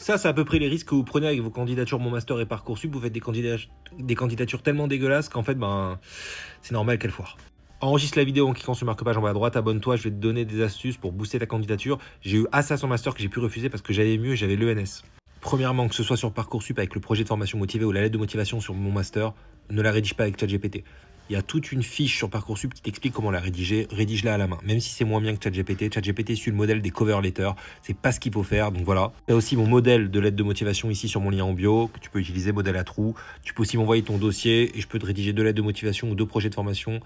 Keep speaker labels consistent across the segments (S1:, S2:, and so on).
S1: Ça, c'est à peu près les risques que vous prenez avec vos candidatures Mon Master et Parcoursup. Vous faites des candidatures tellement dégueulasses qu'en fait, c'est normal qu'elles foirent. Enregistre la vidéo en cliquant sur le marque-page en bas à droite, abonne-toi, je vais te donner des astuces pour booster ta candidature. J'ai eu Assassin Master que j'ai pu refuser parce que j'avais mieux, j'avais l'ENS. Premièrement, que ce soit sur Parcoursup avec le projet de formation motivé ou la lettre de motivation sur Mon Master, ne la rédige pas avec ChatGPT. Il y a toute une fiche sur Parcoursup qui t'explique comment la rédiger, rédige-la à la main. Même si c'est moins bien que ChatGPT, ChatGPT suit le modèle des cover letters, c'est pas ce qu'il faut faire, donc voilà. Il y a aussi mon modèle de lettre de motivation ici sur mon lien en bio, que tu peux utiliser, modèle à trous. Tu peux aussi m'envoyer ton dossier et je peux te rédiger 2 lettres de motivation ou 2 projets de formation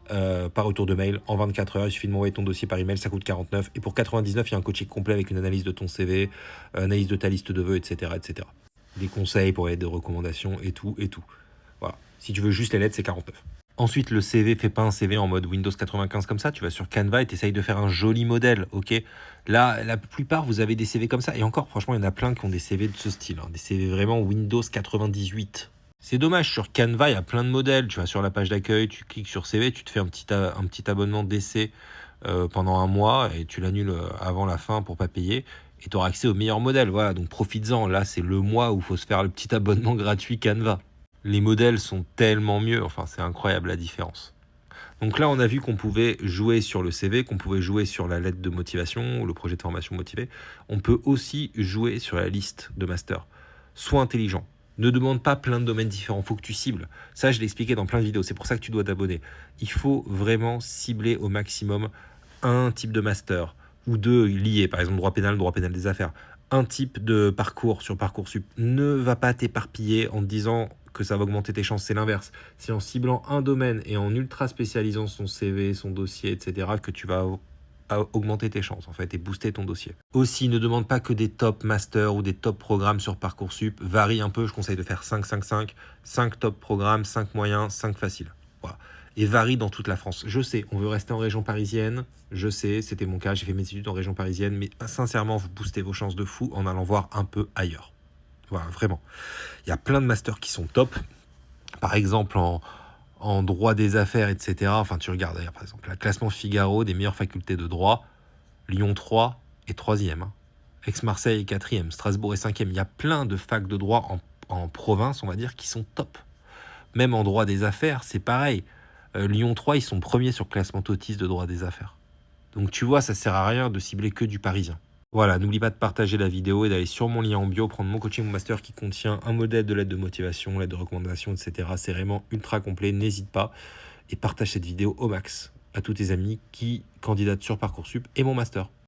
S1: par retour de mail en 24 heures. Il suffit de m'envoyer ton dossier par email, ça coûte 49. Et pour 99, il y a un coaching complet avec une analyse de ton CV, analyse de ta liste de vœux, etc., etc. Des conseils pour aider, des recommandations et tout, et tout. Voilà. Si tu veux juste les lettres, c'est 49. Ensuite, le CV, fais pas un CV en mode Windows 95 comme ça. Tu vas sur Canva et tu essayes de faire un joli modèle, ok? Là, la plupart, vous avez des CV comme ça. Et encore, franchement, il y en a plein qui ont des CV de ce style. Des CV vraiment Windows 98. C'est dommage, sur Canva, il y a plein de modèles. Tu vas sur la page d'accueil, tu cliques sur CV, tu te fais un petit abonnement d'essai pendant 1 mois et tu l'annules avant la fin pour pas payer. Et tu auras accès aux meilleurs modèles. Voilà, donc profites-en. Là, c'est le mois où il faut se faire le petit abonnement gratuit Canva. Les modèles sont tellement mieux, enfin c'est incroyable la différence. Donc là on a vu qu'on pouvait jouer sur le CV, qu'on pouvait jouer sur la lettre de motivation ou le projet de formation motivé. On peut aussi jouer sur la liste de master. Sois intelligent. Ne demande pas plein de domaines différents, il faut que tu cibles. Ça je l'ai expliqué dans plein de vidéos, c'est pour ça que tu dois t'abonner. Il faut vraiment cibler au maximum un type de master ou 2 liés, par exemple droit pénal des affaires. Un type de parcours sur Parcoursup. Ne va pas t'éparpiller en te disant que ça va augmenter tes chances, c'est l'inverse. C'est en ciblant un domaine et en ultra spécialisant son CV, son dossier, etc. que tu vas augmenter tes chances en fait et booster ton dossier. Aussi, ne demande pas que des top masters ou des top programmes sur Parcoursup. Varie un peu, je conseille de faire 5-5-5, 5 top programmes, 5 moyens, 5 faciles. Voilà. Et varie dans toute la France. Je sais, on veut rester en région parisienne. Je sais, c'était mon cas, j'ai fait mes études en région parisienne, mais sincèrement, vous boostez vos chances de fou en allant voir un peu ailleurs. Voilà, vraiment. Il y a plein de masters qui sont top. Par exemple, en droit des affaires, etc. Enfin, tu regardes d'ailleurs, par exemple, le classement Figaro des meilleures facultés de droit. Lyon 3 est 3e. Aix-Marseille est 4e. Strasbourg est 5e. Il y a plein de facs de droit en province, on va dire, qui sont top. Même en droit des affaires, c'est pareil. Lyon 3, ils sont premiers sur le classement TOTIS de droit des affaires. Donc tu vois, ça sert à rien de cibler que du parisien. Voilà, n'oublie pas de partager la vidéo et d'aller sur mon lien en bio, prendre mon coaching, mon master qui contient un modèle de lettre de motivation, lettre de recommandation, etc. C'est vraiment ultra complet, n'hésite pas et partage cette vidéo au max à tous tes amis qui candidatent sur Parcoursup et mon master.